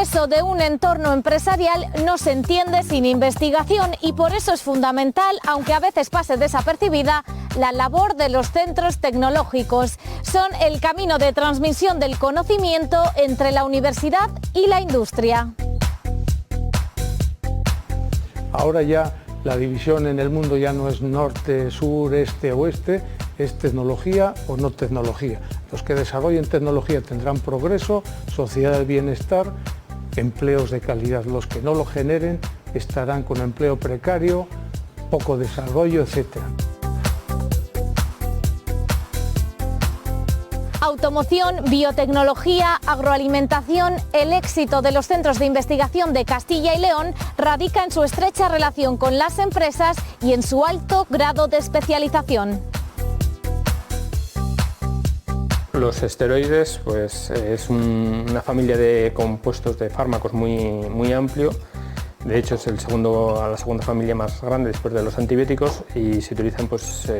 progreso de un entorno empresarial no se entiende sin investigación y por eso es fundamental, aunque a veces pase desapercibida, la labor de los centros tecnológicos. Son el camino de transmisión del conocimiento entre la universidad y la industria. Ahora ya la división en el mundo ya no es norte, sur, este, oeste, es tecnología o no tecnología. Los que desarrollen tecnología tendrán progreso, sociedad del bienestar, empleos de calidad. Los que no lo generen estarán con empleo precario, poco desarrollo, etc. Automoción, biotecnología, agroalimentación, el éxito de los centros de investigación de Castilla y León radica en su estrecha relación con las empresas y en su alto grado de especialización. Los esteroides pues, es una familia de compuestos de fármacos muy amplio. De hecho es la segunda familia más grande después de los antibióticos y se utilizan pues,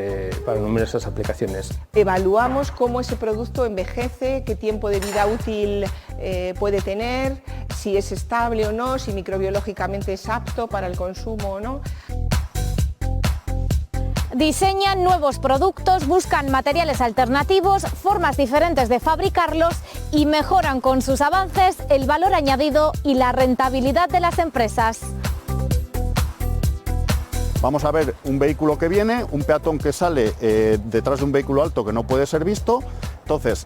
para numerosas aplicaciones. Evaluamos cómo ese producto envejece, qué tiempo de vida útil puede tener, si es estable o no, si microbiológicamente es apto para el consumo o no. Diseñan nuevos productos, buscan materiales alternativos, formas diferentes de fabricarlos y mejoran con sus avances el valor añadido y la rentabilidad de las empresas. Vamos a ver un vehículo que viene, un peatón que sale detrás de un vehículo alto que no puede ser visto. Entonces,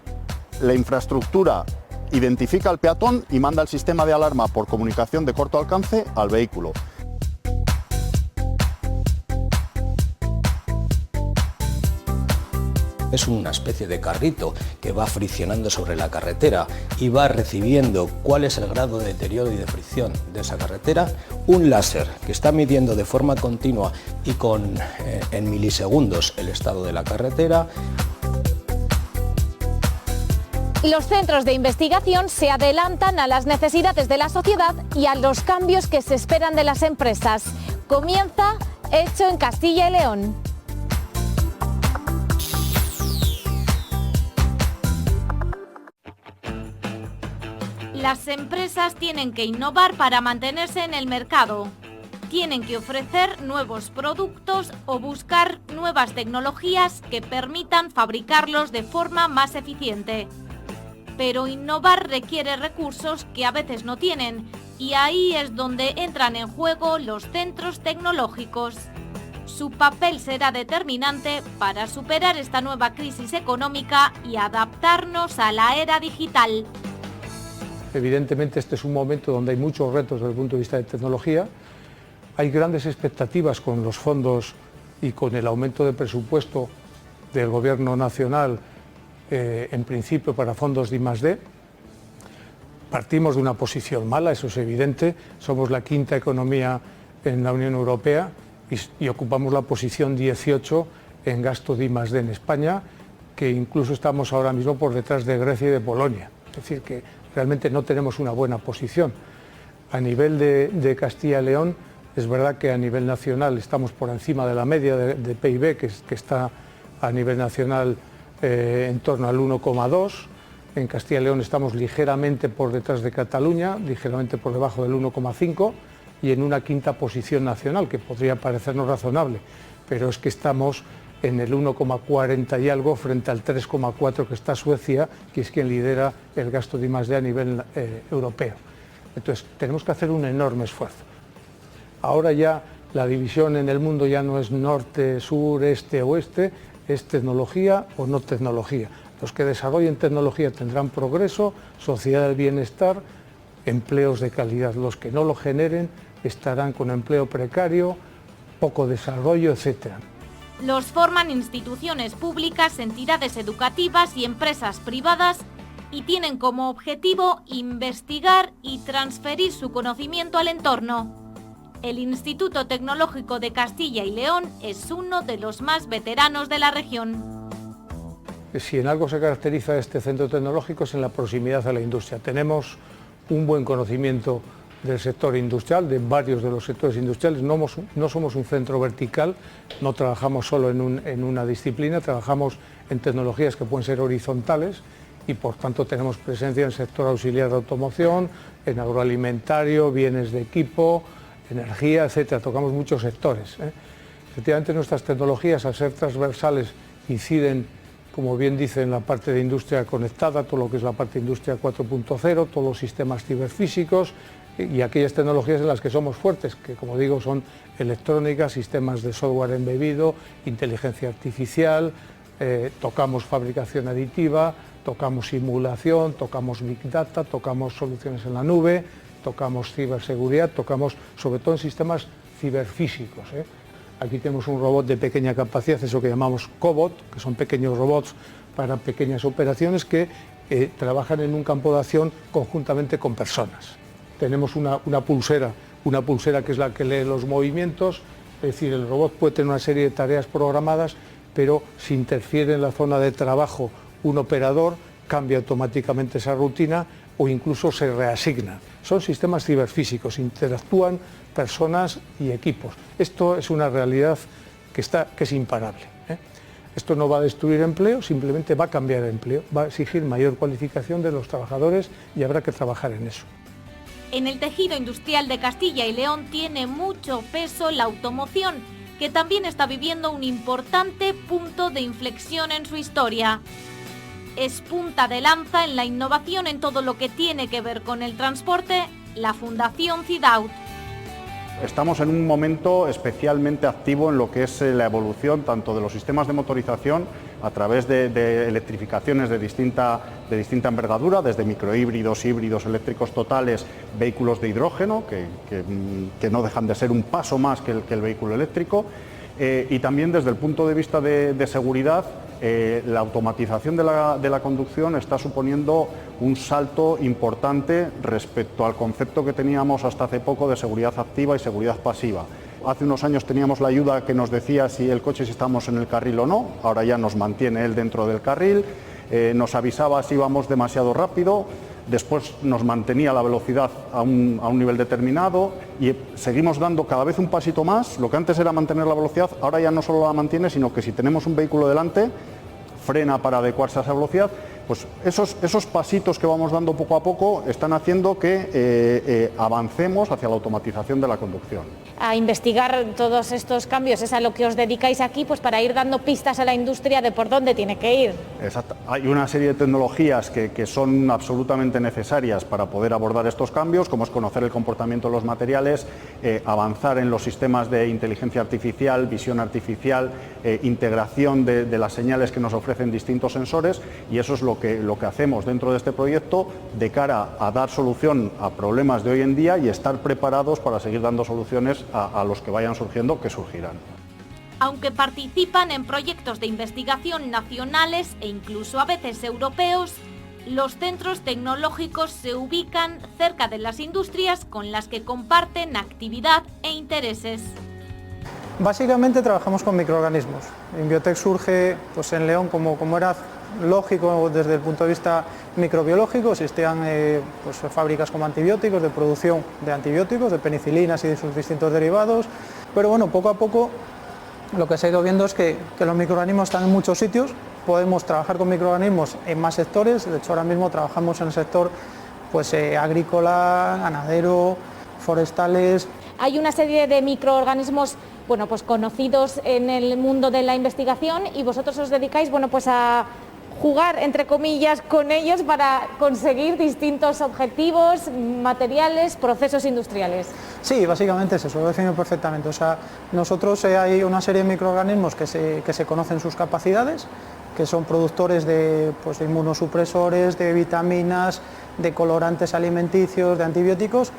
la infraestructura identifica al peatón y manda el sistema de alarma por comunicación de corto alcance al vehículo. Es una especie de carrito que va friccionando sobre la carretera y va recibiendo cuál es el grado de deterioro y de fricción de esa carretera. Un láser que está midiendo de forma continua y en milisegundos el estado de la carretera. Los centros de investigación se adelantan a las necesidades de la sociedad y a los cambios que se esperan de las empresas. Comienza Hecho en Castilla y León. Las empresas tienen que innovar para mantenerse en el mercado. Tienen que ofrecer nuevos productos o buscar nuevas tecnologías que permitan fabricarlos de forma más eficiente. Pero innovar requiere recursos que a veces no tienen, y ahí es donde entran en juego los centros tecnológicos. Su papel será determinante para superar esta nueva crisis económica y adaptarnos a la era digital. Evidentemente este es un momento donde hay muchos retos desde el punto de vista de tecnología. Hay grandes expectativas con los fondos y con el aumento de presupuesto del Gobierno nacional, en principio para fondos de I+D. Partimos de una posición mala, eso es evidente. Somos la quinta economía en la Unión Europea y ocupamos la posición 18 en gasto de I+D en España, que incluso estamos ahora mismo por detrás de Grecia y de Polonia. Es decir, que realmente no tenemos una buena posición. A nivel de Castilla y León, es verdad que a nivel nacional estamos por encima de la media de PIB, que está a nivel nacional en torno al 1,2. En Castilla y León estamos ligeramente por detrás de Cataluña, ligeramente por debajo del 1,5 y en una quinta posición nacional, que podría parecernos razonable, pero es que estamos en el 1,40 y algo frente al 3,4 que está Suecia, que es quien lidera el gasto de I+D a nivel europeo. Entonces, tenemos que hacer un enorme esfuerzo. Ahora ya la división en el mundo ya no es norte, sur, este, oeste, es tecnología o no tecnología. Los que desarrollen tecnología tendrán progreso, sociedad del bienestar, empleos de calidad. Los que no lo generen estarán con empleo precario, poco desarrollo, etc. Los forman instituciones públicas, entidades educativas y empresas privadas y tienen como objetivo investigar y transferir su conocimiento al entorno. El Instituto Tecnológico de Castilla y León es uno de los más veteranos de la región. Si en algo se caracteriza este centro tecnológico es en la proximidad a la industria. Tenemos un buen conocimiento del sector industrial, de varios de los sectores industriales. No somos un centro vertical, no trabajamos solo en una disciplina, trabajamos en tecnologías que pueden ser horizontales y por tanto tenemos presencia en el sector auxiliar de automoción, en agroalimentario, bienes de equipo, energía, etcétera. Tocamos muchos sectores. Efectivamente, nuestras tecnologías, al ser transversales, inciden, como bien dice, en la parte de industria conectada, todo lo que es la parte de industria 4.0, todos los sistemas ciberfísicos y aquellas tecnologías en las que somos fuertes, que como digo son electrónica, sistemas de software embebido, inteligencia artificial, tocamos fabricación aditiva, tocamos simulación, tocamos Big Data, tocamos soluciones en la nube, tocamos ciberseguridad, tocamos sobre todo en sistemas ciberfísicos. Aquí tenemos un robot de pequeña capacidad, eso que llamamos cobot, que son pequeños robots para pequeñas operaciones que trabajan en un campo de acción conjuntamente con personas. Tenemos una pulsera que es la que lee los movimientos, es decir, el robot puede tener una serie de tareas programadas, pero si interfiere en la zona de trabajo un operador, cambia automáticamente esa rutina o incluso se reasigna. Son sistemas ciberfísicos, interactúan personas y equipos. Esto es una realidad que es imparable. Esto no va a destruir empleo, simplemente va a cambiar empleo, va a exigir mayor cualificación de los trabajadores y habrá que trabajar en eso. En el tejido industrial de Castilla y León tiene mucho peso la automoción, que también está viviendo un importante punto de inflexión en su historia. Es punta de lanza en la innovación en todo lo que tiene que ver con el transporte, la Fundación Cidaut. Estamos en un momento especialmente activo en lo que es la evolución tanto de los sistemas de motorización a través de electrificaciones de distinta envergadura, desde microhíbridos, híbridos, eléctricos totales, vehículos de hidrógeno, que no dejan de ser un paso más que el vehículo eléctrico, y también desde el punto de vista de seguridad. La automatización de la conducción está suponiendo un salto importante respecto al concepto que teníamos hasta hace poco de seguridad activa y seguridad pasiva. Hace unos años teníamos la ayuda que nos decía si el coche si estábamos en el carril o no, ahora ya nos mantiene él dentro del carril, nos avisaba si íbamos demasiado rápido, después nos mantenía la velocidad a un nivel determinado y seguimos dando cada vez un pasito más. Lo que antes era mantener la velocidad, ahora ya no solo la mantiene, sino que si tenemos un vehículo delante, frena para adecuarse a esa velocidad. Pues esos pasitos que vamos dando poco a poco están haciendo que avancemos hacia la automatización de la conducción. A investigar todos estos cambios, es a lo que os dedicáis aquí, pues para ir dando pistas a la industria de por dónde tiene que ir. Exacto. Hay una serie de tecnologías que son absolutamente necesarias para poder abordar estos cambios, como es conocer el comportamiento de los materiales, avanzar en los sistemas de inteligencia artificial, visión artificial, integración de las señales que nos ofrecen distintos sensores, y eso es lo que hacemos dentro de este proyecto de cara a dar solución a problemas de hoy en día y estar preparados para seguir dando soluciones a los que vayan surgiendo, que surgirán. Aunque participan en proyectos de investigación nacionales e incluso a veces europeos, los centros tecnológicos se ubican cerca de las industrias con las que comparten actividad e intereses. Básicamente trabajamos con microorganismos. Inbiotech surge pues, en León como era lógico desde el punto de vista microbiológico. Existían pues, fábricas como antibióticos, de producción de antibióticos, de penicilinas y de sus distintos derivados, pero bueno, poco a poco lo que se ha ido viendo es que los microorganismos están en muchos sitios. Podemos trabajar con microorganismos en más sectores. De hecho, ahora mismo trabajamos en el sector pues, agrícola, ganadero, forestales. Hay una serie de microorganismos bueno, pues conocidos en el mundo de la investigación y vosotros os dedicáis bueno, pues a jugar, entre comillas, con ellos para conseguir distintos objetivos, materiales, procesos industriales. Sí, básicamente es eso, lo defino perfectamente. O sea, nosotros hay una serie de microorganismos que se conocen sus capacidades, que son productores de inmunosupresores, de vitaminas, de colorantes alimenticios, de antibióticos,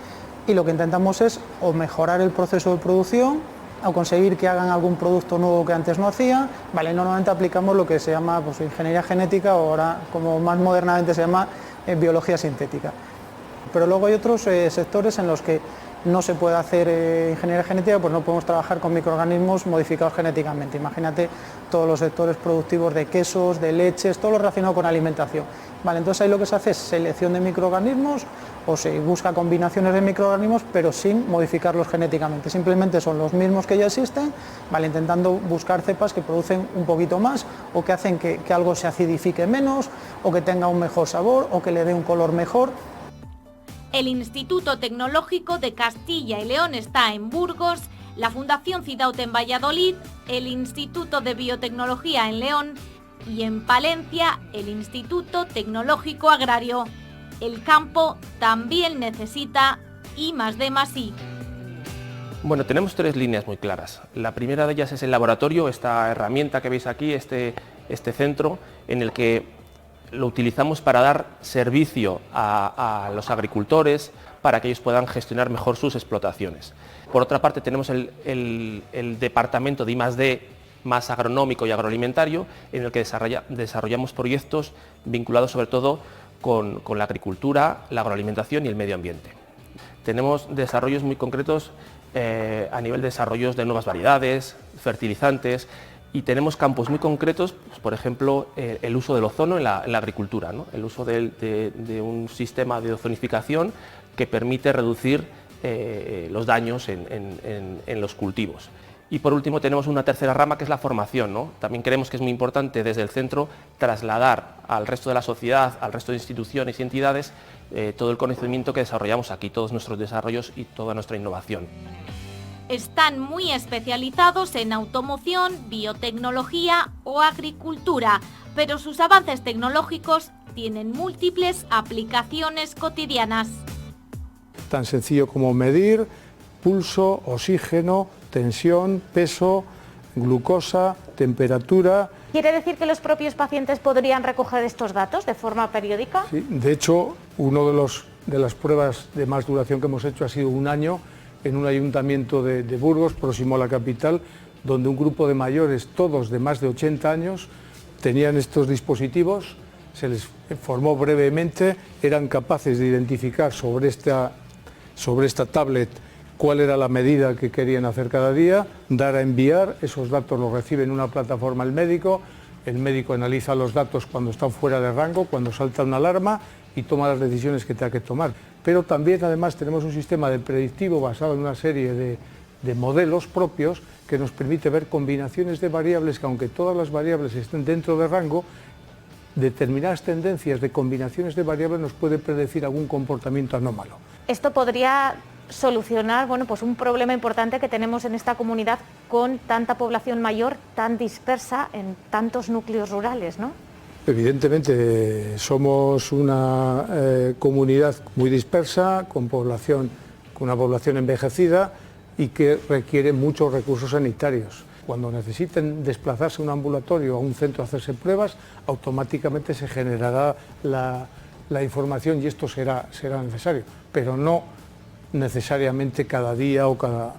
y lo que intentamos es o mejorar el proceso de producción o conseguir que hagan algún producto nuevo que antes no hacían. Vale, normalmente aplicamos lo que se llama ingeniería genética o ahora como más modernamente se llama biología sintética. Pero luego hay otros sectores en los que no se puede hacer ingeniería genética, pues no podemos trabajar con microorganismos modificados genéticamente. Imagínate todos los sectores productivos de quesos, de leches, todo lo relacionado con alimentación. Vale, entonces ahí lo que se hace es selección de microorganismos o se busca combinaciones de microorganismos, pero sin modificarlos genéticamente. Simplemente son los mismos que ya existen, vale, intentando buscar cepas que producen un poquito más o que hacen que algo se acidifique menos o que tenga un mejor sabor o que le dé un color mejor. El Instituto Tecnológico de Castilla y León está en Burgos, la Fundación Cidaute en Valladolid, el Instituto de Biotecnología en León y en Palencia el Instituto Tecnológico Agrario. El campo también necesita I+D+I. Bueno, tenemos 3 líneas muy claras. La primera de ellas es el laboratorio, esta herramienta que veis aquí, este centro en el que lo utilizamos para dar servicio a los agricultores para que ellos puedan gestionar mejor sus explotaciones. Por otra parte tenemos el departamento de I+D más agronómico y agroalimentario, en el que desarrollamos proyectos vinculados sobre todo con la agricultura, la agroalimentación y el medio ambiente. Tenemos desarrollos muy concretos a nivel de desarrollos de nuevas variedades, fertilizantes, y tenemos campos muy concretos, pues, por ejemplo, el uso del ozono en la agricultura, ¿no? El uso de un sistema de ozonificación que permite reducir los daños en los cultivos. Y por último tenemos una tercera rama que es la formación, ¿no? También creemos que es muy importante desde el centro trasladar al resto de la sociedad, al resto de instituciones y entidades, todo el conocimiento que desarrollamos aquí, todos nuestros desarrollos y toda nuestra innovación. Están muy especializados en automoción, biotecnología o agricultura, pero sus avances tecnológicos tienen múltiples aplicaciones cotidianas. Tan sencillo como medir pulso, oxígeno, tensión, peso, glucosa, temperatura. ¿Quiere decir que los propios pacientes podrían recoger estos datos de forma periódica? Sí, de hecho, una de las pruebas de más duración que hemos hecho ha sido 1 año en un ayuntamiento de Burgos, próximo a la capital, donde un grupo de mayores, todos de más de 80 años, tenían estos dispositivos, se les formó brevemente, eran capaces de identificar sobre esta tablet cuál era la medida que querían hacer cada día, dar a enviar, esos datos los recibe en una plataforma el médico analiza los datos cuando están fuera de rango, cuando salta una alarma y toma las decisiones que tenga que tomar. Pero también además tenemos un sistema de predictivo basado en una serie de modelos propios que nos permite ver combinaciones de variables que, aunque todas las variables estén dentro de rango, determinadas tendencias de combinaciones de variables nos puede predecir algún comportamiento anómalo. Esto podría solucionar, bueno, pues un problema importante que tenemos en esta comunidad con tanta población mayor tan dispersa en tantos núcleos rurales, ¿no? Evidentemente somos una comunidad muy dispersa, con una población envejecida y que requiere muchos recursos sanitarios. Cuando necesiten desplazarse a un ambulatorio o a un centro a hacerse pruebas, automáticamente se generará la información y esto será necesario, pero no necesariamente cada día o cada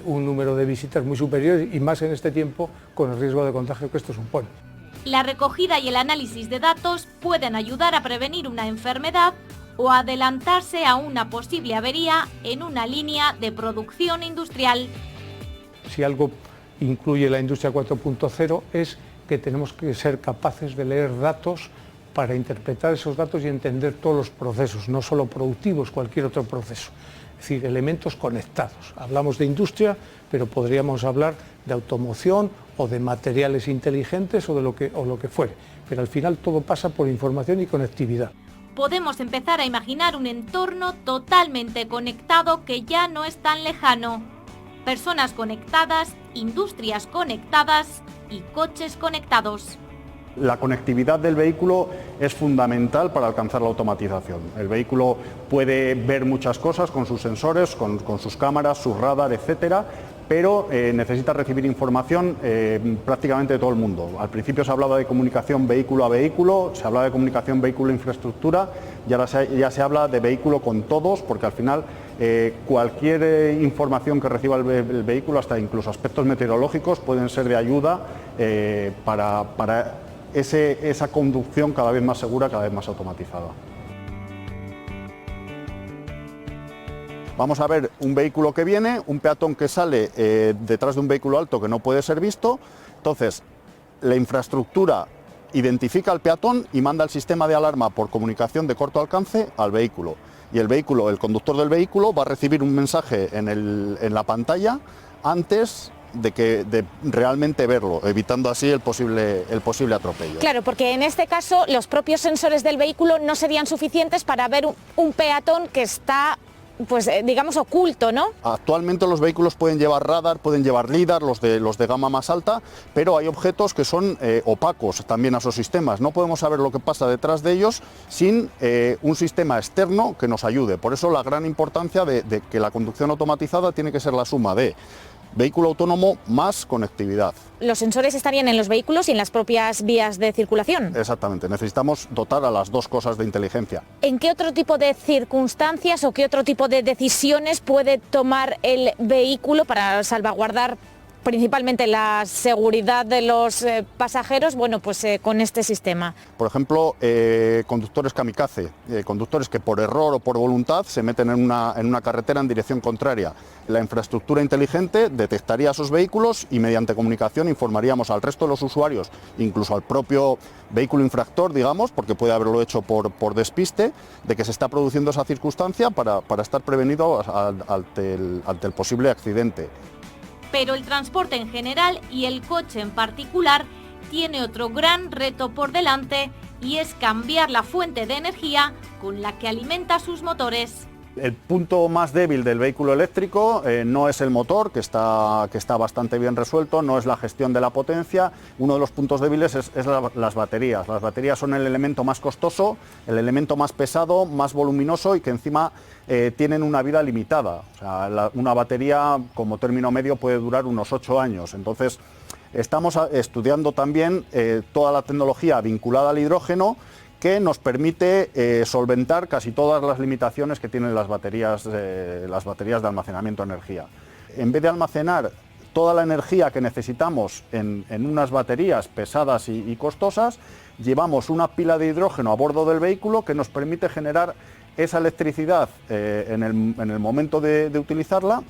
un número de visitas muy superior y más en este tiempo con el riesgo de contagio que esto supone. La recogida y el análisis de datos pueden ayudar a prevenir una enfermedad o adelantarse a una posible avería en una línea de producción industrial. Si algo incluye la industria 4.0 es que tenemos que ser capaces de leer datos para interpretar esos datos y entender todos los procesos, no solo productivos, cualquier otro proceso. Es decir, elementos conectados. Hablamos de industria, pero podríamos hablar de automoción o de materiales inteligentes o de lo que fuere. Pero al final todo pasa por información y conectividad. Podemos empezar a imaginar un entorno totalmente conectado que ya no es tan lejano. Personas conectadas, industrias conectadas y coches conectados. La conectividad del vehículo es fundamental para alcanzar la automatización. El vehículo puede ver muchas cosas con sus sensores, con sus cámaras, su radar, etcétera, pero necesita recibir información prácticamente de todo el mundo. Al principio se hablaba de comunicación vehículo a vehículo, se hablaba de comunicación vehículo a infraestructura y ahora ya se habla de vehículo con todos, porque al final cualquier información que reciba el vehículo, hasta incluso aspectos meteorológicos, pueden ser de ayuda para esa conducción cada vez más segura, cada vez más automatizada. Vamos a ver un vehículo que viene, un peatón que sale detrás de un vehículo alto que no puede ser visto. Entonces, la infraestructura identifica al peatón y manda el sistema de alarma por comunicación de corto alcance al vehículo. Y el vehículo, el conductor del vehículo va a recibir un mensaje en la pantalla antes de realmente verlo, evitando así el posible atropello. Claro, porque en este caso los propios sensores del vehículo no serían suficientes para ver un peatón que está, pues digamos, oculto, ¿no? Actualmente los vehículos pueden llevar radar, pueden llevar LIDAR, los de gama más alta, pero hay objetos que son opacos también a esos sistemas. No podemos saber lo que pasa detrás de ellos sin un sistema externo que nos ayude. Por eso la gran importancia de que la conducción automatizada tiene que ser la suma de vehículo autónomo más conectividad. Los sensores estarían en los vehículos y en las propias vías de circulación. Exactamente, necesitamos dotar a las dos cosas de inteligencia. ¿En qué otro tipo de circunstancias o qué otro tipo de decisiones puede tomar el vehículo para salvaguardar principalmente la seguridad de los pasajeros, bueno, pues con este sistema? Por ejemplo, conductores kamikaze, conductores que por error o por voluntad se meten en una carretera en dirección contraria. La infraestructura inteligente detectaría esos vehículos y mediante comunicación informaríamos al resto de los usuarios, incluso al propio vehículo infractor, digamos, porque puede haberlo hecho por despiste, de que se está produciendo esa circunstancia para estar prevenido ante el posible accidente. Pero el transporte en general y el coche en particular tiene otro gran reto por delante y es cambiar la fuente de energía con la que alimenta sus motores. El punto más débil del vehículo eléctrico no es el motor, que está bastante bien resuelto, no es la gestión de la potencia. Uno de los puntos débiles es las baterías. Las baterías son el elemento más costoso, el elemento más pesado, más voluminoso y que encima tienen una vida limitada. O sea, una batería como término medio puede durar unos 8 años. Entonces, estamos estudiando también toda la tecnología vinculada al hidrógeno que nos permite solventar casi todas las limitaciones que tienen las baterías de almacenamiento de energía. En vez de almacenar toda la energía que necesitamos en unas baterías pesadas y costosas, llevamos una pila de hidrógeno a bordo del vehículo que nos permite generar esa electricidad en el momento de utilizarla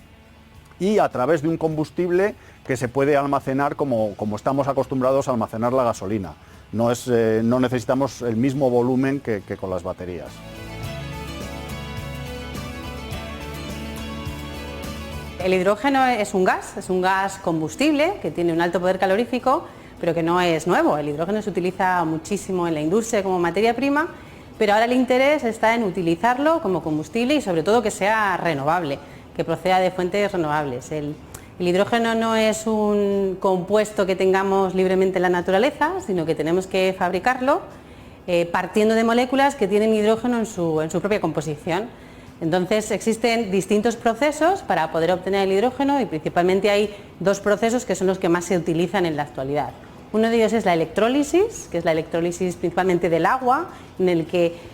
y a través de un combustible que se puede almacenar como estamos acostumbrados a almacenar la gasolina. No necesitamos el mismo volumen que con las baterías. El hidrógeno es un gas combustible que tiene un alto poder calorífico, pero que no es nuevo. El hidrógeno se utiliza muchísimo en la industria como materia prima, pero ahora el interés está en utilizarlo como combustible y sobre todo que sea renovable, que proceda de fuentes renovables. El hidrógeno no es un compuesto que tengamos libremente en la naturaleza, sino que tenemos que fabricarlo partiendo de moléculas que tienen hidrógeno en su propia composición. Entonces existen distintos procesos para poder obtener el hidrógeno y principalmente hay dos procesos que son los que más se utilizan en la actualidad. Uno de ellos es la electrólisis, que es la electrólisis principalmente del agua, en el que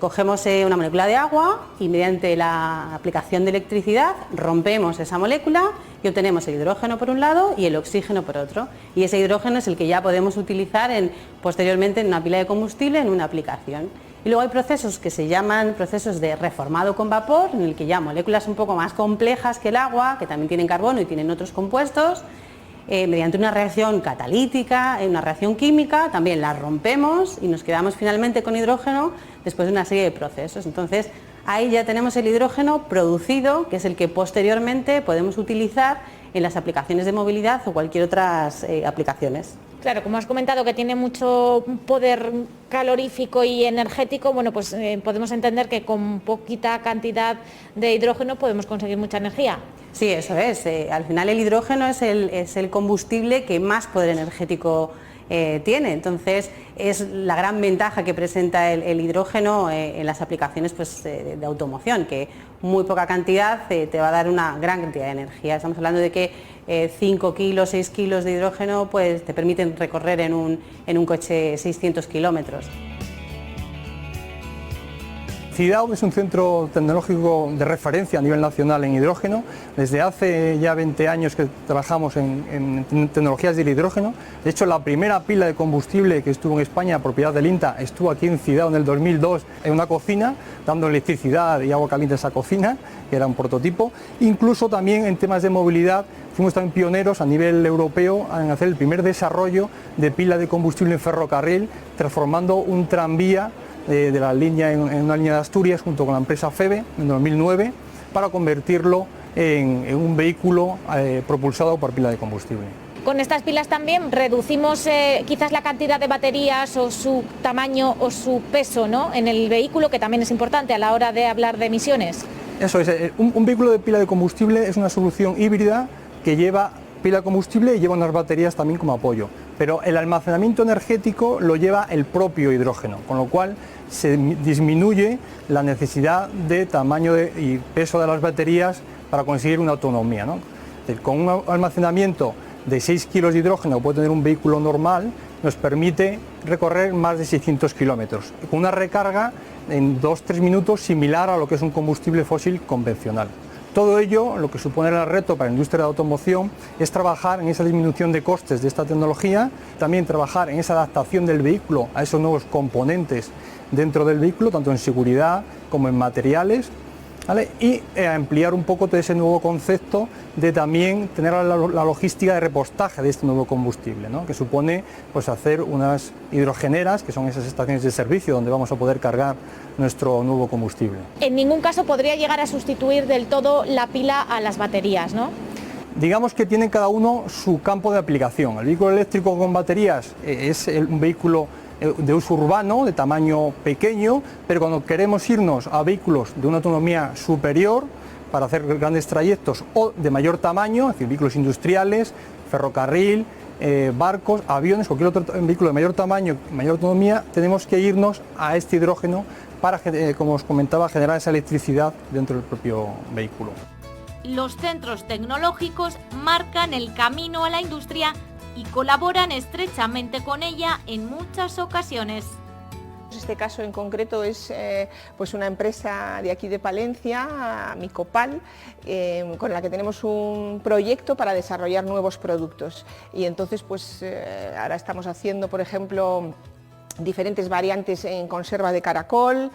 cogemos una molécula de agua y mediante la aplicación de electricidad rompemos esa molécula y obtenemos el hidrógeno por un lado y el oxígeno por otro. Y ese hidrógeno es el que ya podemos utilizar posteriormente en una pila de combustible en una aplicación. Y luego hay procesos que se llaman procesos de reformado con vapor, en el que ya moléculas un poco más complejas que el agua, que también tienen carbono y tienen otros compuestos, mediante una reacción catalítica, una reacción química, también la rompemos y nos quedamos finalmente con hidrógeno después de una serie de procesos. Entonces, ahí ya tenemos el hidrógeno producido, que es el que posteriormente podemos utilizar en las aplicaciones de movilidad o cualquier otras aplicaciones. Claro, como has comentado que tiene mucho poder calorífico y energético, bueno, pues podemos entender que con poquita cantidad de hidrógeno podemos conseguir mucha energía. Sí, eso es. Al final el hidrógeno es el combustible que más poder energético tiene. Entonces es la gran ventaja que presenta el hidrógeno en las aplicaciones de automoción, que muy poca cantidad te va a dar una gran cantidad de energía. Estamos hablando de que 5 kilos, 6 kilos de hidrógeno pues te permiten recorrer en un coche 600 kilómetros. CIDAU es un centro tecnológico de referencia a nivel nacional en hidrógeno. Desde hace ya 20 años que trabajamos en tecnologías del hidrógeno. De hecho, la primera pila de combustible que estuvo en España, propiedad del INTA, estuvo aquí en CIDAU en el 2002 en una cocina, dando electricidad y agua caliente a esa cocina, que era un prototipo. Incluso también en temas de movilidad fuimos también pioneros a nivel europeo en hacer el primer desarrollo de pila de combustible en ferrocarril, transformando un tranvía de la línea en una línea de Asturias junto con la empresa FEBE en 2009 para convertirlo en un vehículo propulsado por pila de combustible. Con estas pilas también reducimos quizás la cantidad de baterías o su tamaño o su peso, ¿no?, en el vehículo, que también es importante a la hora de hablar de emisiones. Eso es, un vehículo de pila de combustible es una solución híbrida que lleva pila de combustible y lleva unas baterías también como apoyo, pero el almacenamiento energético lo lleva el propio hidrógeno, con lo cual se disminuye la necesidad de tamaño y peso de las baterías para conseguir una autonomía, ¿no? Con un almacenamiento de 6 kilos de hidrógeno que puede tener un vehículo normal, nos permite recorrer más de 600 kilómetros, con una recarga en 2-3 minutos similar a lo que es un combustible fósil convencional. Todo ello, lo que supone el reto para la industria de la automoción, es trabajar en esa disminución de costes de esta tecnología, también trabajar en esa adaptación del vehículo a esos nuevos componentes dentro del vehículo, tanto en seguridad como en materiales, ¿vale? Y ampliar un poco todo ese nuevo concepto de también tener la logística de repostaje de este nuevo combustible, ¿no?, que supone pues hacer unas hidrogeneras, que son esas estaciones de servicio donde vamos a poder cargar nuestro nuevo combustible. En ningún caso podría llegar a sustituir del todo la pila a las baterías, ¿no? Digamos que tienen cada uno su campo de aplicación. El vehículo eléctrico con baterías es un vehículo de uso urbano, de tamaño pequeño, pero cuando queremos irnos a vehículos de una autonomía superior para hacer grandes trayectos o de mayor tamaño, es decir, vehículos industriales, ferrocarril, barcos, aviones, cualquier otro vehículo de mayor tamaño, mayor autonomía, tenemos que irnos a este hidrógeno para, como os comentaba, generar esa electricidad dentro del propio vehículo. Los centros tecnológicos marcan el camino a la industria y colaboran estrechamente con ella en muchas ocasiones. Este caso en concreto es pues una empresa de aquí de Palencia, Micopal, con la que tenemos un proyecto para desarrollar nuevos productos. Y entonces pues ahora estamos haciendo, por ejemplo, diferentes variantes en conserva de caracol,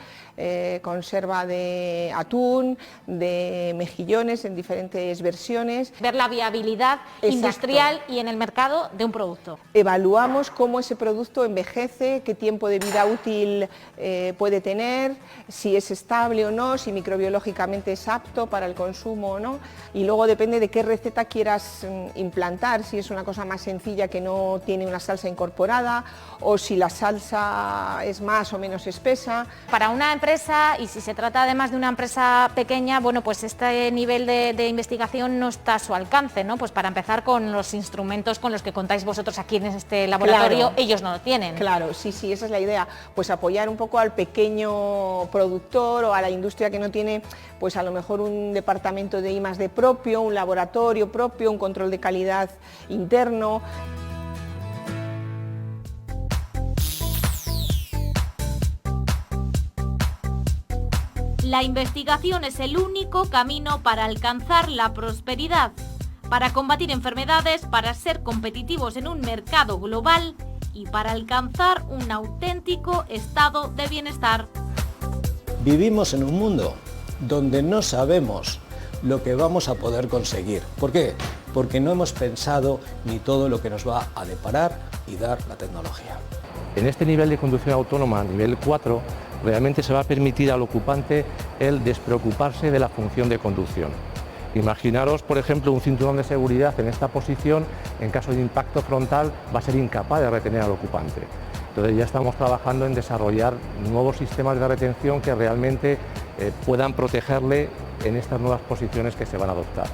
conserva de atún, de mejillones en diferentes versiones. Ver la viabilidad industrial y en el mercado de un producto. Evaluamos cómo ese producto envejece, qué tiempo de vida útil puede tener, si es estable o no, si microbiológicamente es apto para el consumo o no, y luego depende de qué receta quieras implantar, si es una cosa más sencilla que no tiene una salsa incorporada o si la salsa es más o menos espesa. Para una empresa, y si se trata además de una empresa pequeña, bueno, pues este nivel de investigación no está a su alcance, ¿no? Pues para empezar, con los instrumentos con los que contáis vosotros aquí en este laboratorio, claro, ellos no lo tienen. Claro, sí, esa es la idea, pues apoyar un poco al pequeño productor o a la industria que no tiene, pues a lo mejor un departamento de I+D propio, un laboratorio propio, un control de calidad interno. La investigación es el único camino para alcanzar la prosperidad, para combatir enfermedades, para ser competitivos en un mercado global y para alcanzar un auténtico estado de bienestar. Vivimos en un mundo donde no sabemos lo que vamos a poder conseguir. ¿Por qué? Porque no hemos pensado ni todo lo que nos va a deparar y dar la tecnología. En este nivel de conducción autónoma, nivel 4, realmente se va a permitir al ocupante el despreocuparse de la función de conducción. Imaginaros, por ejemplo, un cinturón de seguridad en esta posición, en caso de impacto frontal, va a ser incapaz de retener al ocupante. Entonces ya estamos trabajando en desarrollar nuevos sistemas de retención que realmente puedan protegerle en estas nuevas posiciones que se van a adoptar.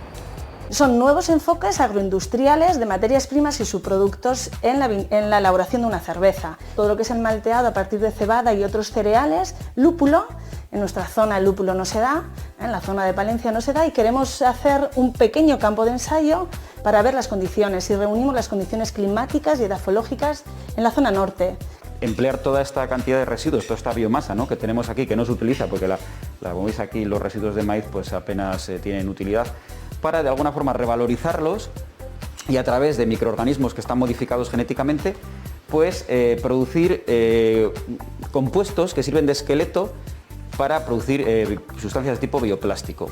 Son nuevos enfoques agroindustriales de materias primas y subproductos en la elaboración de una cerveza. Todo lo que es el malteado a partir de cebada y otros cereales, lúpulo, en nuestra zona el lúpulo no se da, en la zona de Palencia no se da, y queremos hacer un pequeño campo de ensayo para ver las condiciones, y reunimos las condiciones climáticas y edafológicas en la zona norte. emplear toda esta cantidad de residuos, toda esta biomasa, ¿no?, que tenemos aquí, que no se utiliza, porque como veis aquí los residuos de maíz pues apenas tienen utilidad, para de alguna forma revalorizarlos y a través de microorganismos que están modificados genéticamente, pues producir compuestos que sirven de esqueleto para producir sustancias de tipo bioplástico.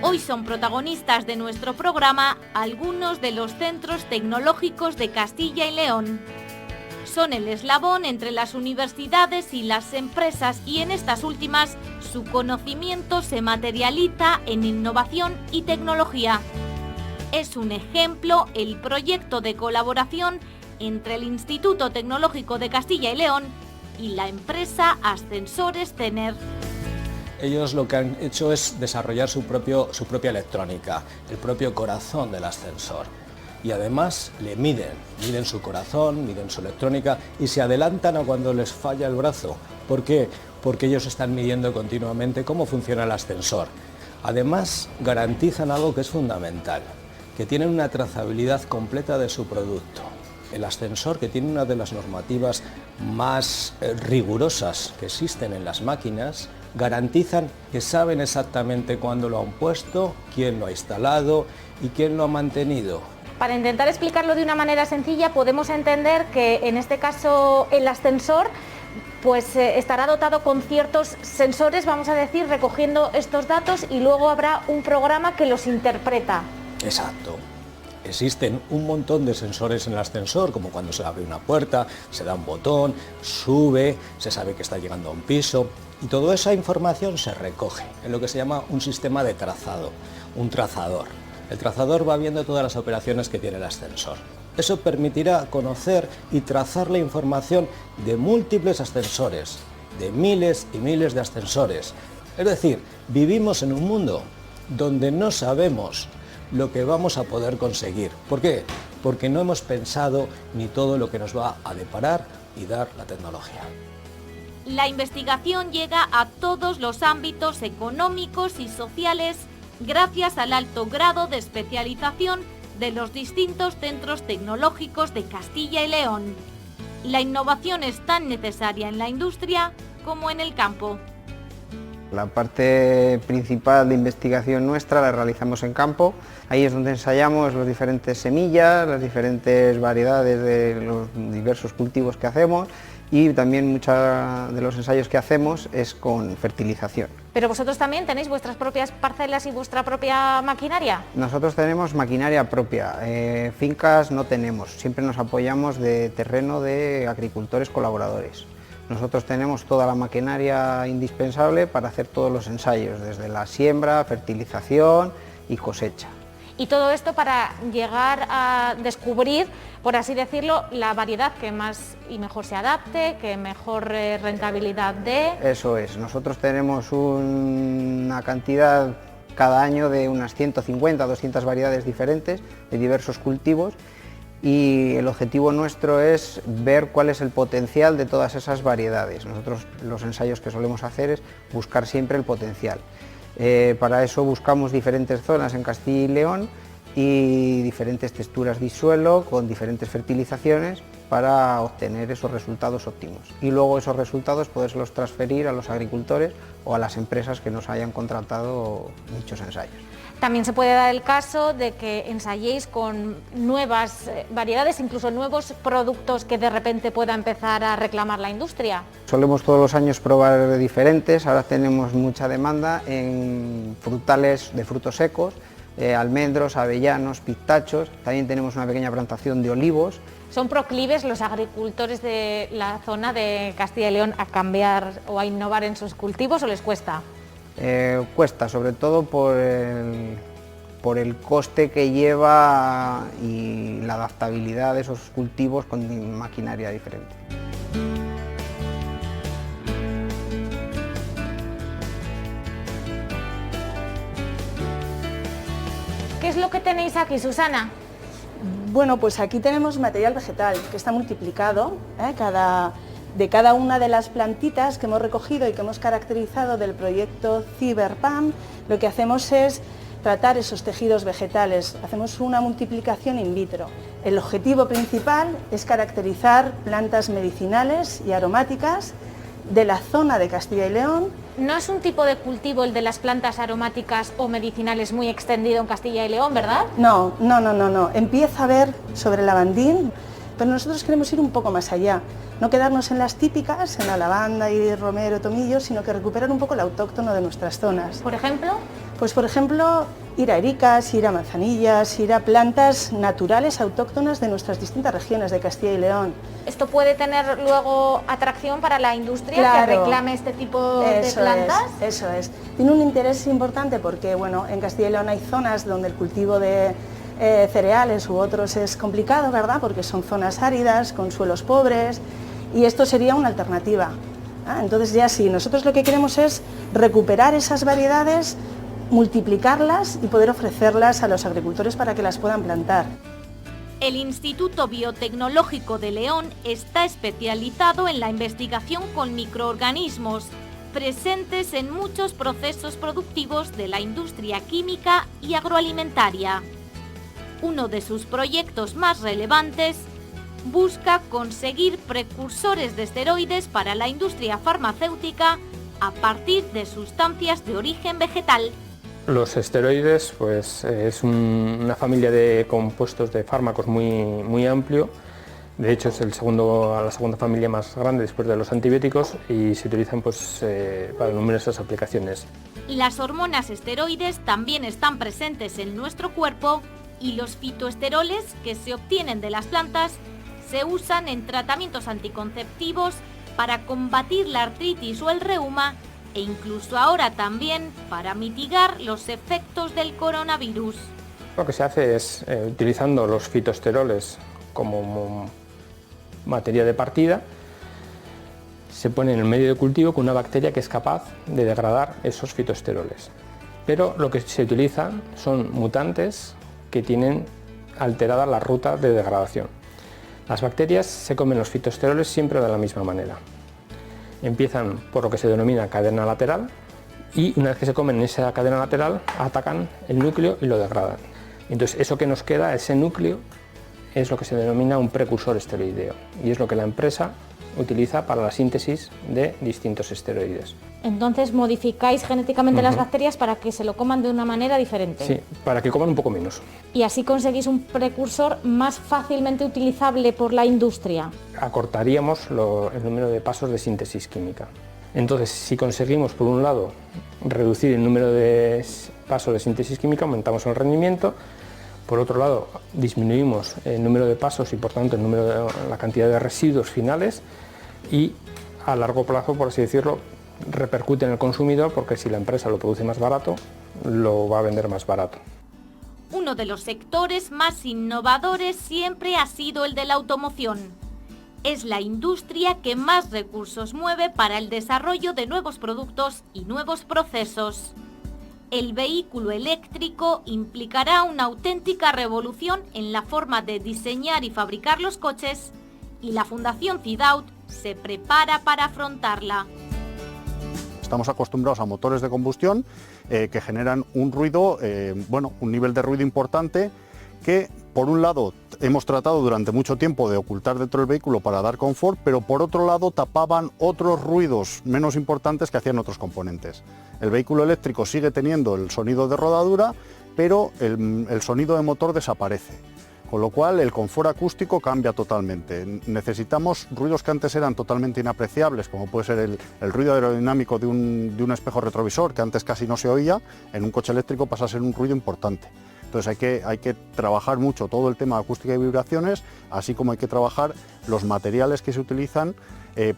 Hoy son protagonistas de nuestro programa algunos de los centros tecnológicos de Castilla y León. Son el eslabón entre las universidades y las empresas y en estas últimas su conocimiento se materializa en innovación y tecnología. Es un ejemplo el proyecto de colaboración entre el Instituto Tecnológico de Castilla y León y la empresa Ascensores Tener. Ellos lo que han hecho es desarrollar su propia electrónica, el propio corazón del ascensor. Y además le miden su corazón, miden su electrónica y se adelantan a cuando les falla el brazo. ¿Por qué? Porque ellos están midiendo continuamente cómo funciona el ascensor. Además garantizan algo que es fundamental, que tienen una trazabilidad completa de su producto. El ascensor, que tiene una de las normativas más rigurosas que existen en las máquinas, garantizan que saben exactamente cuándo lo han puesto, quién lo ha instalado y quién lo ha mantenido. Para intentar explicarlo de una manera sencilla, podemos entender que en este caso el ascensor pues estará dotado con ciertos sensores, vamos a decir, recogiendo estos datos y luego habrá un programa que los interpreta. Exacto. Existen un montón de sensores en el ascensor, como cuando se abre una puerta, se da un botón, sube, se sabe que está llegando a un piso y toda esa información se recoge en lo que se llama un sistema de trazado, un trazador. El trazador va viendo todas las operaciones que tiene el ascensor. Eso permitirá conocer y trazar la información de múltiples ascensores, de miles y miles de ascensores. Es decir, vivimos en un mundo donde no sabemos lo que vamos a poder conseguir. ¿Por qué? Porque no hemos pensado ni todo lo que nos va a deparar y dar la tecnología. La investigación llega a todos los ámbitos económicos y sociales gracias al alto grado de especialización de los distintos centros tecnológicos de Castilla y León. La innovación es tan necesaria en la industria como en el campo. La parte principal de investigación nuestra la realizamos en campo. Ahí es donde ensayamos las diferentes semillas, las diferentes variedades de los diversos cultivos que hacemos y también muchos de los ensayos que hacemos es con fertilización. ¿Pero vosotros también tenéis vuestras propias parcelas y vuestra propia maquinaria? Nosotros tenemos maquinaria propia, fincas no tenemos, siempre nos apoyamos de terreno de agricultores colaboradores. Nosotros tenemos toda la maquinaria indispensable para hacer todos los ensayos, desde la siembra, fertilización y cosecha. Y todo esto para llegar a descubrir, por así decirlo, la variedad que más y mejor se adapte, que mejor rentabilidad dé. Eso es, nosotros tenemos una cantidad cada año de unas 150, 200 variedades diferentes de diversos cultivos y el objetivo nuestro es ver cuál es el potencial de todas esas variedades. Nosotros los ensayos que solemos hacer es buscar siempre el potencial. Para eso buscamos diferentes zonas en Castilla y León y diferentes texturas de suelo con diferentes fertilizaciones para obtener esos resultados óptimos y luego esos resultados poderlos transferir a los agricultores o a las empresas que nos hayan contratado dichos ensayos. También se puede dar el caso de que ensayéis con nuevas variedades, incluso nuevos productos que de repente pueda empezar a reclamar la industria. Solemos todos los años probar diferentes, ahora tenemos mucha demanda en frutales de frutos secos, almendros, avellanos, pistachos, también tenemos una pequeña plantación de olivos. ¿Son proclives los agricultores de la zona de Castilla y León a cambiar o a innovar en sus cultivos o les cuesta? Cuesta, sobre todo por el coste que lleva y la adaptabilidad de esos cultivos con maquinaria diferente. ¿Qué es lo que tenéis aquí, Susana? Bueno, pues aquí tenemos material vegetal que está multiplicado, cada De cada una de las plantitas que hemos recogido y que hemos caracterizado del proyecto CiberPAM, lo que hacemos es tratar esos tejidos vegetales, hacemos una multiplicación in vitro. El objetivo principal es caracterizar plantas medicinales y aromáticas de la zona de Castilla y León. No es un tipo de cultivo el de las plantas aromáticas o medicinales muy extendido en Castilla y León, ¿verdad? No. Empieza a ver sobre lavandín, pero nosotros queremos ir un poco más allá. No quedarnos en las típicas, en la lavanda y romero, tomillo, sino que recuperar un poco el autóctono de nuestras zonas. ¿Por ejemplo? Pues por ejemplo, ir a ericas, ir a manzanillas, ir a plantas naturales autóctonas de nuestras distintas regiones de Castilla y León. ¿Esto puede tener luego atracción para la industria Claro, que reclame este tipo de plantas? Eso es. Tiene un interés importante porque, bueno, en Castilla y León hay zonas donde el cultivo de cereales u otros es complicado, ¿verdad? Porque son zonas áridas, con suelos pobres, y esto sería una alternativa. Entonces ya sí, nosotros lo que queremos es recuperar esas variedades, multiplicarlas y poder ofrecerlas a los agricultores para que las puedan plantar. El Instituto Biotecnológico de León está especializado en la investigación con microorganismos, presentes en muchos procesos productivos de la industria química y agroalimentaria. Uno de sus proyectos más relevantes busca conseguir precursores de esteroides para la industria farmacéutica a partir de sustancias de origen vegetal. Los esteroides pues, es una familia de compuestos de fármacos muy amplio. De hecho es la segunda familia más grande después de los antibióticos y se utilizan pues, para numerosas aplicaciones. Las hormonas esteroides también están presentes en nuestro cuerpo y los fitoesteroles que se obtienen de las plantas se usan en tratamientos anticonceptivos para combatir la artritis o el reuma e incluso ahora también para mitigar los efectos del coronavirus. Lo que se hace es, utilizando los fitoesteroles como materia de partida, se pone en el medio de cultivo con una bacteria que es capaz de degradar esos fitoesteroles. Pero lo que se utiliza son mutantes que tienen alterada la ruta de degradación. Las bacterias se comen los fitoesteroles siempre de la misma manera. Empiezan por lo que se denomina cadena lateral y una vez que se comen esa cadena lateral atacan el núcleo y lo degradan. Entonces eso que nos queda, ese núcleo, es lo que se denomina un precursor esteroideo y es lo que la empresa utiliza para la síntesis de distintos esteroides. Entonces modificáis genéticamente las bacterias para que se lo coman de una manera diferente. Sí, para que coman un poco menos. Y así conseguís un precursor más fácilmente utilizable por la industria. Acortaríamos el número de pasos de síntesis química. Entonces, si conseguimos, por un lado, reducir el número de pasos de síntesis química, aumentamos el rendimiento. Por otro lado, disminuimos el número de pasos y, por tanto, la cantidad de residuos finales y, a largo plazo, por así decirlo, repercute en el consumidor porque si la empresa lo produce más barato, lo va a vender más barato. Uno de los sectores más innovadores siempre ha sido el de la automoción. Es la industria que más recursos mueve para el desarrollo de nuevos productos y nuevos procesos. El vehículo eléctrico implicará una auténtica revolución en la forma de diseñar y fabricar los coches y la Fundación CIDAUT se prepara para afrontarla. Estamos acostumbrados a motores de combustión que generan un ruido, un nivel de ruido importante que, por un lado, hemos tratado durante mucho tiempo de ocultar dentro del vehículo para dar confort, pero por otro lado tapaban otros ruidos menos importantes que hacían otros componentes. El vehículo eléctrico sigue teniendo el sonido de rodadura, pero el sonido de motor desaparece. Con lo cual el confort acústico cambia totalmente. Necesitamos ruidos que antes eran totalmente inapreciables, como puede ser el ruido aerodinámico de un espejo retrovisor, que antes casi no se oía, en un coche eléctrico pasa a ser un ruido importante. Entonces hay que trabajar mucho todo el tema de acústica y vibraciones, así como hay que trabajar los materiales que se utilizan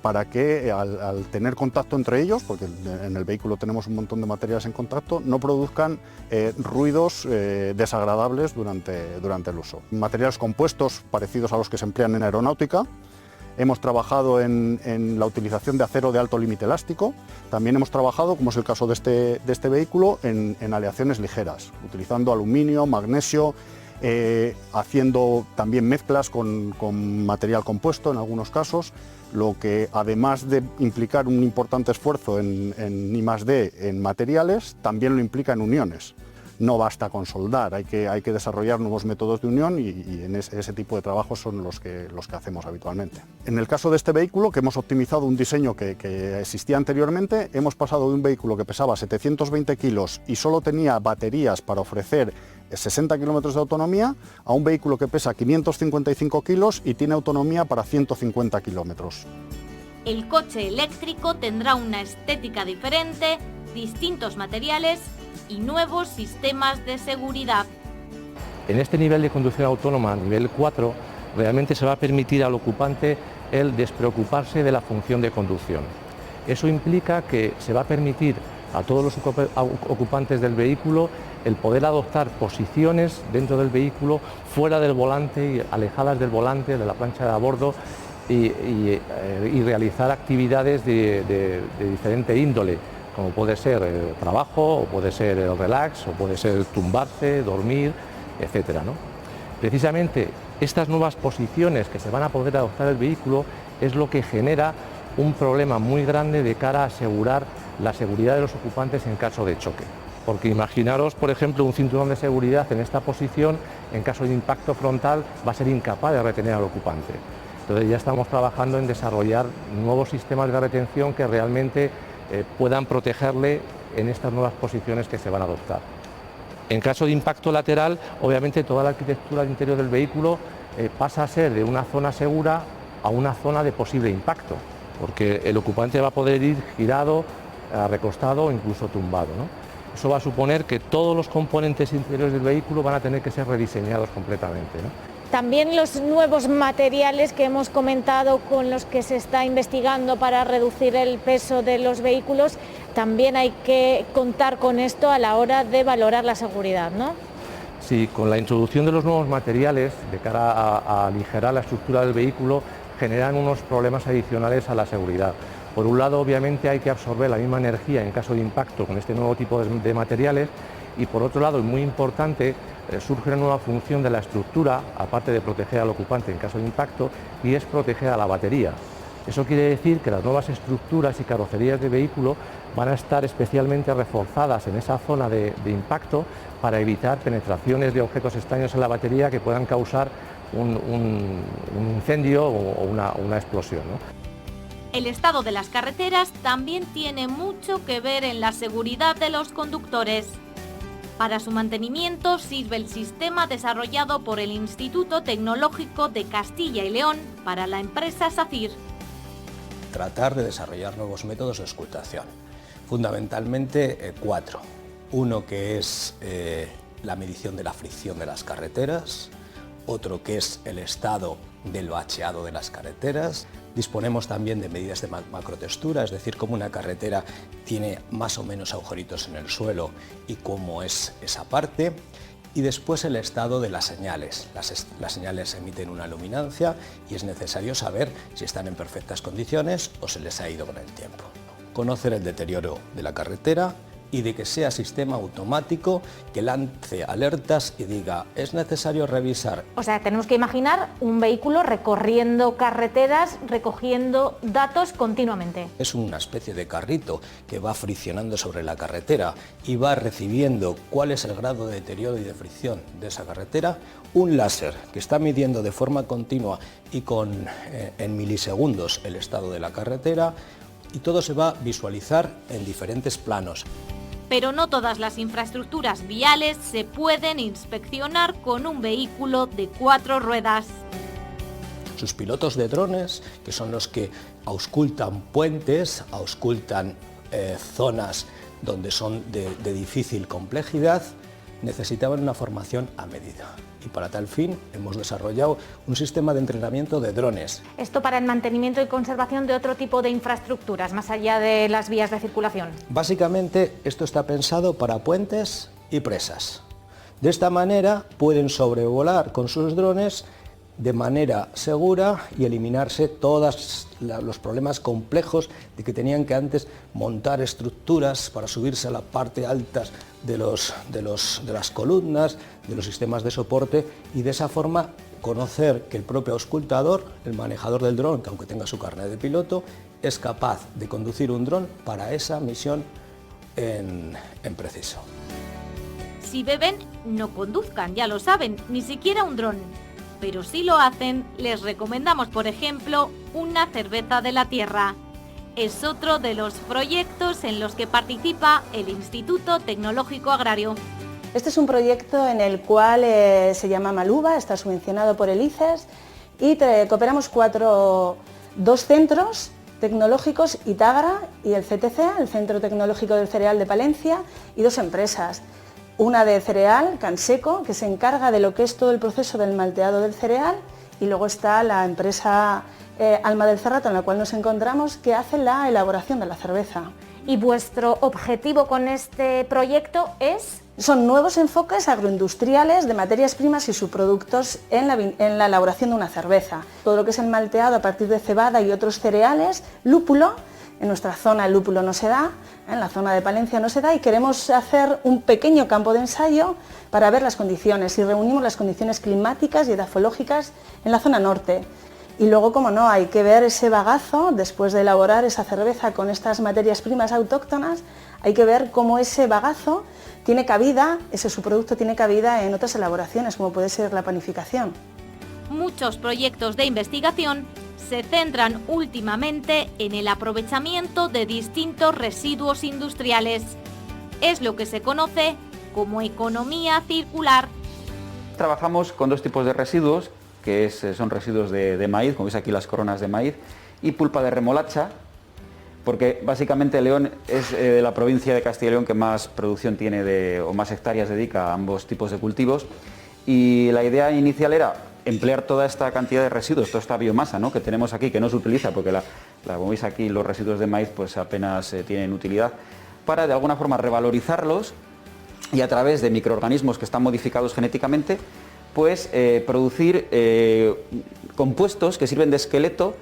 para que al tener contacto entre ellos, porque en el vehículo tenemos un montón de materiales en contacto, no produzcan ruidos desagradables durante el uso. Materiales compuestos parecidos a los que se emplean en aeronáutica. Hemos trabajado en la utilización de acero de alto límite elástico. También hemos trabajado, como es el caso de este vehículo, en aleaciones ligeras, utilizando aluminio, magnesio, haciendo también mezclas con material compuesto en algunos casos, lo que además de implicar un importante esfuerzo en I+D en materiales, también lo implica en uniones. No basta con soldar, hay que desarrollar nuevos métodos de unión y en ese tipo de trabajos son los que hacemos habitualmente. En el caso de este vehículo, que hemos optimizado un diseño que existía anteriormente, hemos pasado de un vehículo que pesaba 720 kilos y solo tenía baterías para ofrecer 60 kilómetros de autonomía a un vehículo que pesa 555 kilos y tiene autonomía para 150 kilómetros. El coche eléctrico tendrá una estética diferente, distintos materiales y nuevos sistemas de seguridad. En este nivel de conducción autónoma, nivel 4, realmente se va a permitir al ocupante el despreocuparse de la función de conducción. Eso implica que se va a permitir a todos los ocupantes del vehículo el poder adoptar posiciones dentro del vehículo, fuera del volante y alejadas del volante, de la plancha de a bordo, y realizar actividades de diferente índole, como puede ser el trabajo, o puede ser el relax, o puede ser tumbarse, dormir, etcétera, ¿no? Precisamente estas nuevas posiciones que se van a poder adoptar el vehículo es lo que genera un problema muy grande de cara a asegurar la seguridad de los ocupantes en caso de choque. Porque imaginaros, por ejemplo, un cinturón de seguridad en esta posición, en caso de impacto frontal, va a ser incapaz de retener al ocupante. Entonces ya estamos trabajando en desarrollar nuevos sistemas de retención que realmente puedan protegerle en estas nuevas posiciones que se van a adoptar. En caso de impacto lateral, obviamente toda la arquitectura del interior del vehículo pasa a ser de una zona segura a una zona de posible impacto, porque el ocupante va a poder ir girado, recostado o incluso tumbado, ¿no? Eso va a suponer que todos los componentes interiores del vehículo van a tener que ser rediseñados completamente, ¿no? También los nuevos materiales que hemos comentado con los que se está investigando para reducir el peso de los vehículos, también hay que contar con esto a la hora de valorar la seguridad, ¿no? Sí, con la introducción de los nuevos materiales de cara a aligerar la estructura del vehículo, generan unos problemas adicionales a la seguridad. Por un lado, obviamente, hay que absorber la misma energía en caso de impacto con este nuevo tipo de materiales, y por otro lado, es muy importante, surge una nueva función de la estructura, aparte de proteger al ocupante en caso de impacto, y es proteger a la batería. Eso quiere decir que las nuevas estructuras y carrocerías de vehículo van a estar especialmente reforzadas en esa zona de impacto para evitar penetraciones de objetos extraños en la batería que puedan causar un incendio o una explosión, ¿no? El estado de las carreteras también tiene mucho que ver en la seguridad de los conductores. Para su mantenimiento sirve el sistema desarrollado por el Instituto Tecnológico de Castilla y León para la empresa SACIR. Tratar de desarrollar nuevos métodos de auscultación, fundamentalmente 4. Uno que es la medición de la fricción de las carreteras, otro que es el estado del bacheado de las carreteras. Disponemos también de medidas de macrotextura, es decir, cómo una carretera tiene más o menos agujeritos en el suelo y cómo es esa parte. Y después el estado de las señales. Las señales emiten una luminancia y es necesario saber si están en perfectas condiciones o se les ha ido con el tiempo. Conocer el deterioro de la carretera y de que sea sistema automático que lance alertas y diga, es necesario revisar. O sea, tenemos que imaginar un vehículo recorriendo carreteras, recogiendo datos continuamente. Es una especie de carrito que va friccionando sobre la carretera y va recibiendo cuál es el grado de deterioro y de fricción de esa carretera. Un láser que está midiendo de forma continua y en milisegundos el estado de la carretera, y todo se va a visualizar en diferentes planos. Pero no todas las infraestructuras viales se pueden inspeccionar con un vehículo de 4 ruedas. Sus pilotos de drones, que son los que auscultan puentes, auscultan zonas donde son de difícil complejidad, necesitaban una formación a medida. Y para tal fin hemos desarrollado un sistema de entrenamiento de drones. Esto para el mantenimiento y conservación de otro tipo de infraestructuras, más allá de las vías de circulación. Básicamente esto está pensado para puentes y presas. De esta manera pueden sobrevolar con sus drones de manera segura y eliminarse todos los problemas complejos de que tenían que antes montar estructuras para subirse a la parte alta de las columnas, de los sistemas de soporte, y de esa forma conocer que el propio auscultador, el manejador del dron, que aunque tenga su carnet de piloto, es capaz de conducir un dron para esa misión en preciso. Si beben, no conduzcan, ya lo saben, ni siquiera un dron. Pero si lo hacen, les recomendamos, por ejemplo, una cerveza de la tierra. Es otro de los proyectos en los que participa el Instituto Tecnológico Agrario. Este es un proyecto en el cual se llama Maluba, está subvencionado por el ICES y cooperamos dos centros tecnológicos, Itagra y el CTC, el Centro Tecnológico del Cereal de Palencia, y dos empresas. Una de cereal, Canseco, que se encarga de lo que es todo el proceso del malteado del cereal, y luego está la empresa Alma del Cerrato, en la cual nos encontramos, que hace la elaboración de la cerveza. ¿Y vuestro objetivo con este proyecto es? Son nuevos enfoques agroindustriales de materias primas y subproductos en la elaboración de una cerveza. Todo lo que es el malteado a partir de cebada y otros cereales, lúpulo. En nuestra zona el lúpulo no se da, en la zona de Palencia no se da, y queremos hacer un pequeño campo de ensayo para ver las condiciones, y reunimos las condiciones climáticas y edafológicas en la zona norte. Y luego, como no, hay que ver ese bagazo, después de elaborar esa cerveza con estas materias primas autóctonas, hay que ver cómo ese bagazo tiene cabida, ese subproducto tiene cabida en otras elaboraciones, como puede ser la panificación. Muchos proyectos de investigación se centran últimamente en el aprovechamiento de distintos residuos industriales. Es lo que se conoce como economía circular. Trabajamos con dos tipos de residuos, que son residuos de maíz, como veis aquí las coronas de maíz, y pulpa de remolacha, porque básicamente León es de la provincia de Castilla y León que más producción tiene o más hectáreas dedica a ambos tipos de cultivos, y la idea inicial era emplear toda esta cantidad de residuos, toda esta biomasa, ¿no?, que tenemos aquí, que no se utiliza, porque como veis aquí los residuos de maíz pues apenas tienen utilidad, para de alguna forma revalorizarlos y a través de microorganismos que están modificados genéticamente, pues producir compuestos que sirven de esqueleto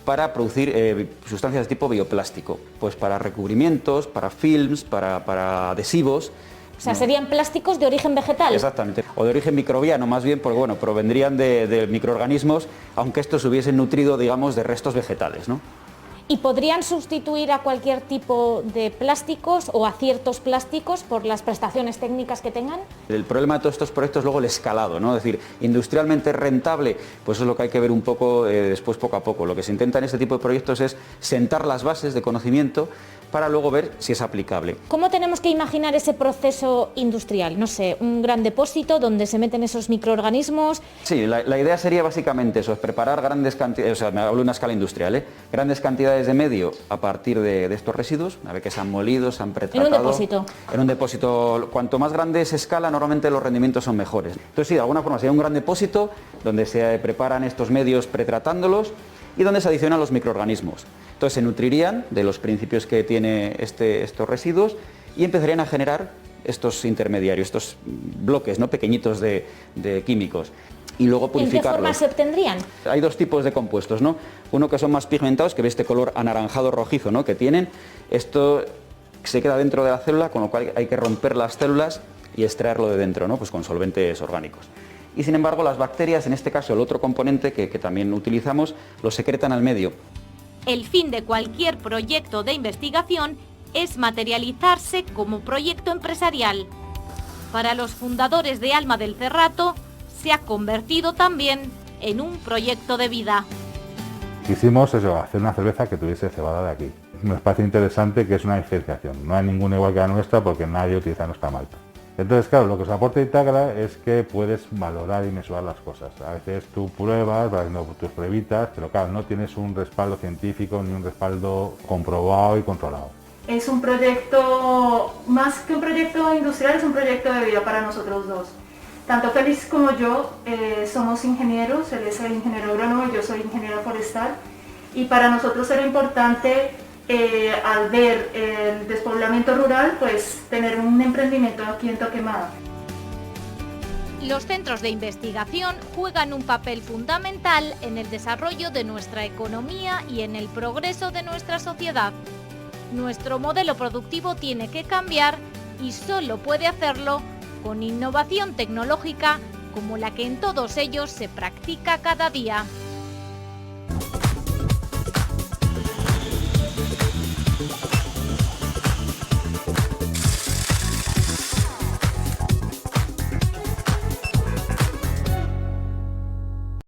para producir sustancias de tipo bioplástico, pues para recubrimientos, para films, para adhesivos. O sea, serían plásticos de origen vegetal. Exactamente, o de origen microbiano más bien, porque bueno, provendrían de microorganismos, aunque estos se hubiesen nutrido, digamos, de restos vegetales, ¿no? ¿Y podrían sustituir a cualquier tipo de plásticos o a ciertos plásticos por las prestaciones técnicas que tengan? El problema de todos estos proyectos es luego el escalado, ¿no? Es decir, industrialmente rentable, pues eso es lo que hay que ver un poco después, poco a poco. Lo que se intenta en este tipo de proyectos es sentar las bases de conocimiento para luego ver si es aplicable. ¿Cómo tenemos que imaginar ese proceso industrial? No sé, un gran depósito donde se meten esos microorganismos. Sí, la idea sería básicamente eso, es preparar grandes cantidades, o sea, me hablo de una escala industrial, grandes cantidades de medio a partir de estos residuos, una vez que se han molido, se han pretratado. En un depósito. En un depósito, cuanto más grande es escala, normalmente los rendimientos son mejores. Entonces sí, de alguna forma sería un gran depósito donde se preparan estos medios pretratándolos y donde se adicionan los microorganismos. Entonces se nutrirían de los principios que tiene estos residuos y empezarían a generar estos intermediarios, estos bloques, ¿no?, pequeñitos de químicos. Y luego purificarlos. ¿En qué forma se obtendrían? Hay dos tipos de compuestos, ¿no? Uno que son más pigmentados, que ve este color anaranjado rojizo, ¿no?, que tienen. Esto se queda dentro de la célula, con lo cual hay que romper las células y extraerlo de dentro, ¿no?, pues con solventes orgánicos. Y sin embargo las bacterias, en este caso el otro componente que también utilizamos, lo secretan al medio. El fin de cualquier proyecto de investigación es materializarse como proyecto empresarial. Para los fundadores de Alma del Cerrato, se ha convertido también en un proyecto de vida. Quisimos hacer una cerveza que tuviese cebada de aquí. Nos parece interesante que es una diferenciación. No hay ninguna igual que la nuestra porque nadie utiliza nuestra malta. Entonces, claro, lo que os aporta Itagra es que puedes valorar y mesurar las cosas. A veces tú pruebas, vas haciendo tus pruebitas, pero claro, no tienes un respaldo científico ni un respaldo comprobado y controlado. Es un proyecto, más que un proyecto industrial, es un proyecto de vida para nosotros dos. Tanto Félix como yo somos ingenieros, él es el ingeniero agrónomo y yo soy ingeniero forestal. Y para nosotros era importante, al ver el despoblamiento rural, pues tener un emprendimiento aquí en Toquemada. Los centros de investigación juegan un papel fundamental en el desarrollo de nuestra economía y en el progreso de nuestra sociedad. Nuestro modelo productivo tiene que cambiar y solo puede hacerlo con innovación tecnológica como la que en todos ellos se practica cada día.